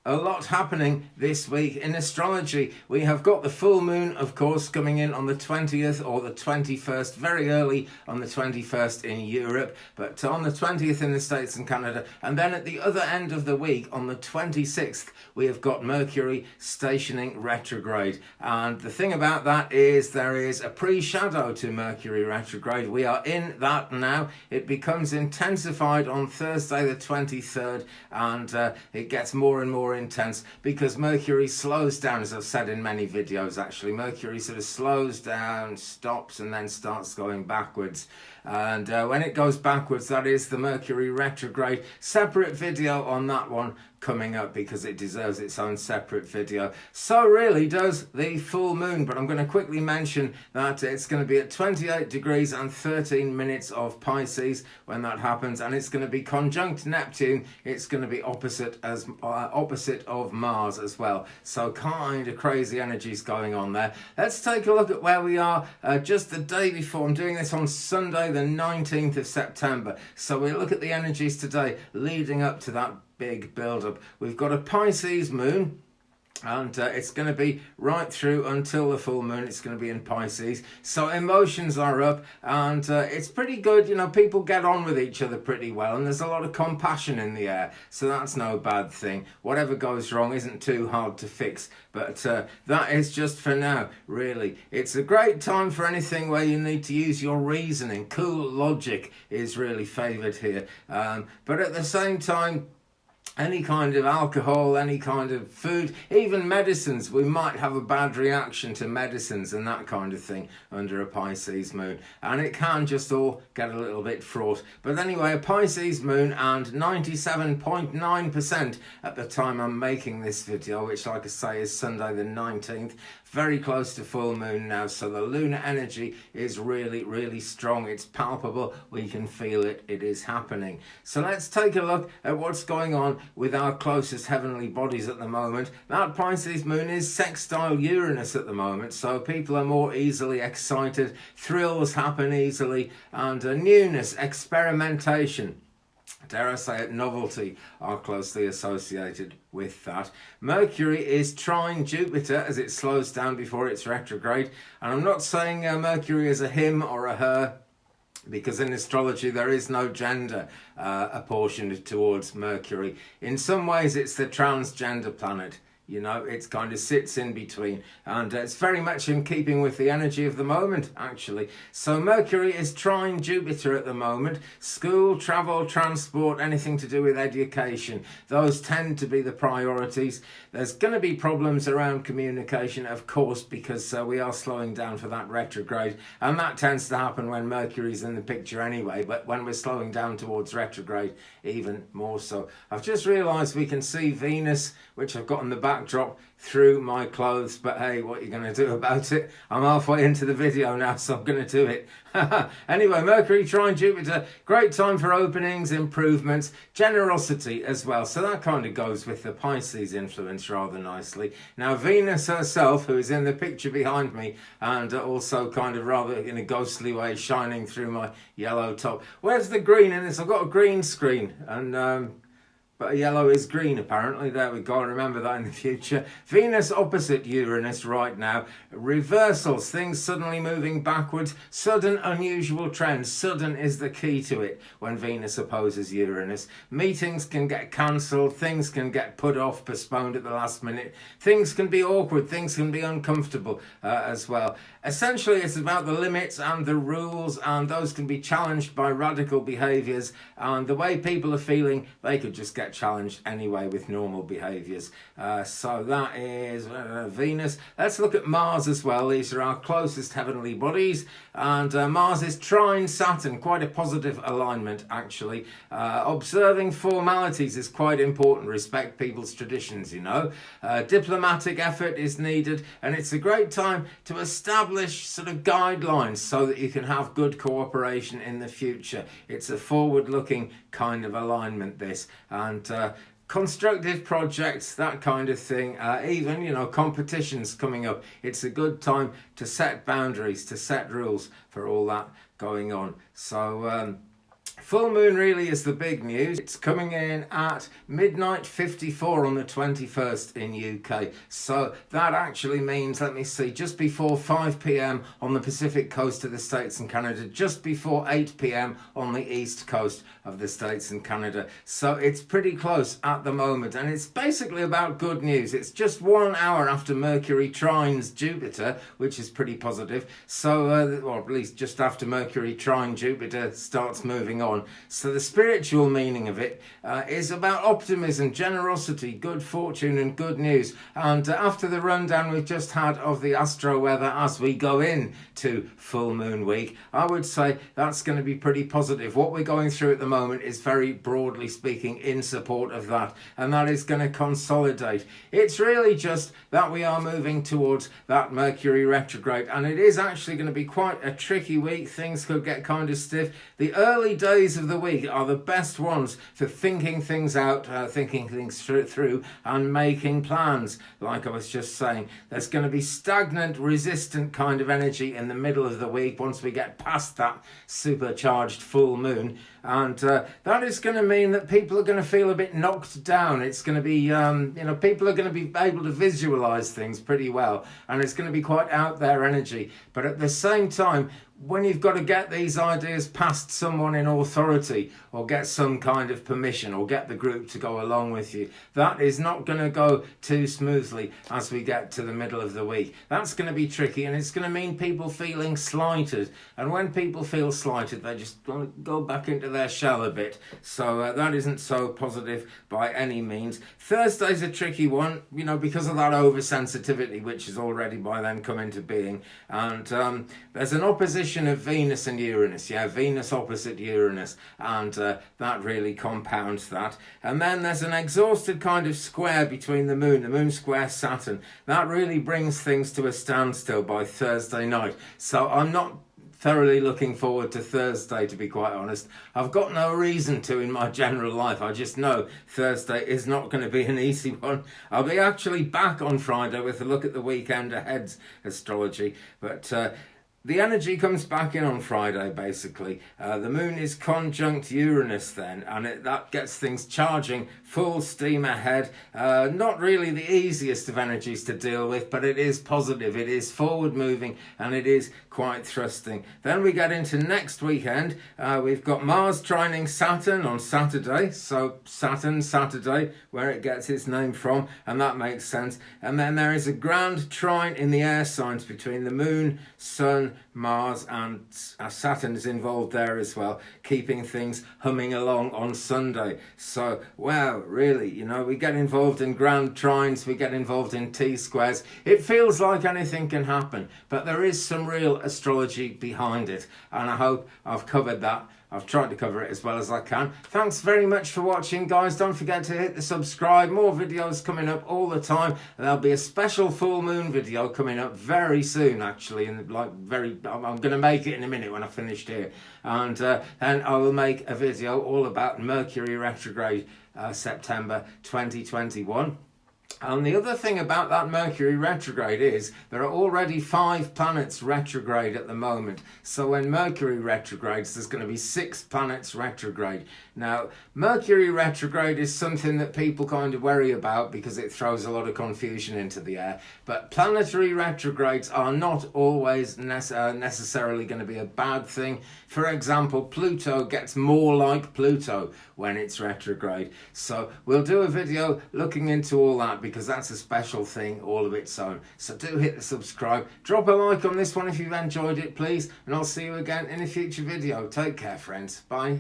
a lot happening this week in astrology. We have got the full moon, of course, coming in on the 20th or the 21st, very early on the 21st in Europe, but on the 20th in the States and Canada. And then at the other end of the week, on the 26th, we have got Mercury stationing retrograde. And the thing about that is there is a pre-shadow to Mercury retrograde. We are in that now. It becomes intensified on Thursday the 23rd, and it gets more and more intense because Mercury slows down, as I've said in many videos actually. Mercury sort of slows down, stops, and then starts going backwards. And when it goes backwards, that is the Mercury retrograde. Separate video on that one coming up because it deserves its own separate video. So really does the full moon, but I'm going to quickly mention that it's going to be at 28 degrees and 13 minutes of Pisces when that happens, and it's going to be conjunct Neptune. It's going to be opposite of Mars as well. So kind of crazy energies going on there. Let's take a look at where we are just the day before. I'm doing this on Sunday the 19th of September. So we look at the energies today leading up to that big build-up. We've got a Pisces moon, and it's going to be right through until the full moon. It's going to be in Pisces, so emotions are up, and it's pretty good. You know, people get on with each other pretty well, and there's a lot of compassion in the air, so that's no bad thing. Whatever goes wrong isn't too hard to fix, but that is just for now, really. It's a great time for anything where you need to use your reasoning. Cool logic is really favoured here, but at the same time, any kind of alcohol, any kind of food, even medicines. We might have a bad reaction to medicines and that kind of thing under a Pisces moon. And it can just all get a little bit fraught. But anyway, a Pisces moon, and 97.9% at the time I'm making this video, which like I say is Sunday the 19th. Very close to full moon now, so the lunar energy is really, really strong. It's palpable. We can feel it. It is happening. So let's take a look at what's going on with our closest heavenly bodies at the moment. That Pisces moon is sextile Uranus at the moment, so people are more easily excited. Thrills happen easily, and newness, experimentation, dare I say it, novelty are closely associated with that. Mercury is trine Jupiter as it slows down before its retrograde. And I'm not saying Mercury is a him or a her, because in astrology there is no gender apportioned towards Mercury. In some ways it's the transgender planet. You know, it kind of sits in between, and it's very much in keeping with the energy of the moment, actually. So Mercury is trine Jupiter at the moment. School, travel, transport, anything to do with education, those tend to be the priorities. There's going to be problems around communication, of course, because we are slowing down for that retrograde, and that tends to happen when Mercury's in the picture anyway, but when we're slowing down towards retrograde, even more so. I've just realised we can see Venus, which I've got on the backdrop, through my clothes, but hey, what are you going to do about it? I'm halfway into the video now, so I'm going to do it. Anyway, Mercury trine Jupiter, great time for openings, improvements, generosity as well. So that kind of goes with the Pisces influence rather nicely. Now, Venus herself, who is in the picture behind me, and also kind of rather in a ghostly way shining through my yellow top. Where's the green in this? I've got a green screen, and but yellow is green, apparently. There we go. Remember that in the future. Venus opposite Uranus right now. Reversals, things suddenly moving backwards. Sudden, unusual trends. Sudden is the key to it when Venus opposes Uranus. Meetings can get cancelled. Things can get put off, postponed at the last minute. Things can be awkward. Things can be uncomfortable as well. Essentially, it's about the limits and the rules, and those can be challenged by radical behaviours. And the way people are feeling, they could just get challenged anyway with normal behaviours. So that is Venus. Let's look at Mars as well. These are our closest heavenly bodies, and Mars is trine Saturn, quite a positive alignment actually. Observing formalities is quite important. Respect people's traditions, you know. Diplomatic effort is needed, and it's a great time to establish sort of guidelines so that you can have good cooperation in the future. It's a forward-looking kind of alignment, this, and constructive projects, that kind of thing. Even, you know, competitions coming up. It's a good time to set boundaries, to set rules for all that going on. So Full moon really is the big news. It's coming in at midnight 54 on the 21st in UK. So that actually means, let me see, just before 5 p.m. on the Pacific coast of the States and Canada, just before 8 p.m. on the east coast of the States and Canada. So it's pretty close at the moment, and it's basically about good news. It's just 1 hour after Mercury trines Jupiter, which is pretty positive. So, or at least just after Mercury trine Jupiter starts moving on. So the spiritual meaning of it is about optimism, generosity, good fortune and good news. And after the rundown we've just had of the astro weather as we go in to full moon week, I would say that's going to be pretty positive. What we're going through at the moment is very broadly speaking in support of that, and that is going to consolidate. It's really just that we are moving towards that Mercury retrograde, and it is actually going to be quite a tricky week. Things could get kind of stiff. The early days of the week are the best ones for thinking things out, thinking things through and making plans. Like I was just saying, there's going to be stagnant, resistant kind of energy in the middle of the week once we get past that supercharged full moon, and that is going to mean that people are going to feel a bit knocked down. It's going to be people are going to be able to visualize things pretty well, and it's going to be quite out there energy. But at the same time, when you've got to get these ideas past someone in authority, or get some kind of permission, or get the group to go along with you, that is not going to go too smoothly as we get to the middle of the week. That's going to be tricky, and it's going to mean people feeling slighted. And when people feel slighted, they just want to go back into their shell a bit. So that isn't so positive by any means. Thursday's a tricky one, because of that oversensitivity, which has already by then come into being. And there's an opposition of Venus and Uranus. Venus opposite Uranus, and that really compounds that. And then there's an exhausted kind of square between the moon square Saturn. That really brings things to a standstill by Thursday night. So I'm not thoroughly looking forward to Thursday, to be quite honest. I've got no reason to in my general life. I just know Thursday is not going to be an easy one. I'll be actually back on Friday with a look at the weekend ahead's astrology, but the energy comes back in on Friday, basically. The moon is conjunct Uranus then, and that gets things charging full steam ahead. Not really the easiest of energies to deal with, but it is positive, it is forward moving, and it is quite thrusting. Then we get into next weekend. We've got Mars trining Saturn on Saturday, so Saturn, Saturday, where it gets its name from, and that makes sense. And then there is a grand trine in the air signs between the moon, sun, Mars, and Saturn is involved there as well, keeping things humming along on Sunday. So, wow, really, we get involved in grand trines, we get involved in T-squares. It feels like anything can happen, but there is some real astrology behind it, and I hope I've covered that. I've tried to cover it as well as I can. Thanks very much for watching, guys. Don't forget to hit the subscribe. More videos coming up all the time. There'll be a special full moon video coming up very soon, actually. I'm going to make it in a minute when I finished here. And then I will make a video all about Mercury retrograde September 2021. And the other thing about that Mercury retrograde is there are already 5 planets retrograde at the moment. So when Mercury retrogrades, there's going to be 6 planets retrograde. Now, Mercury retrograde is something that people kind of worry about because it throws a lot of confusion into the air. But planetary retrogrades are not always necessarily going to be a bad thing. For example, Pluto gets more like Pluto when it's retrograde. So we'll do a video looking into all that, because that's a special thing all of its own. So do hit the subscribe, drop a like on this one if you've enjoyed it, please, and I'll see you again in a future video. Take care, friends. Bye.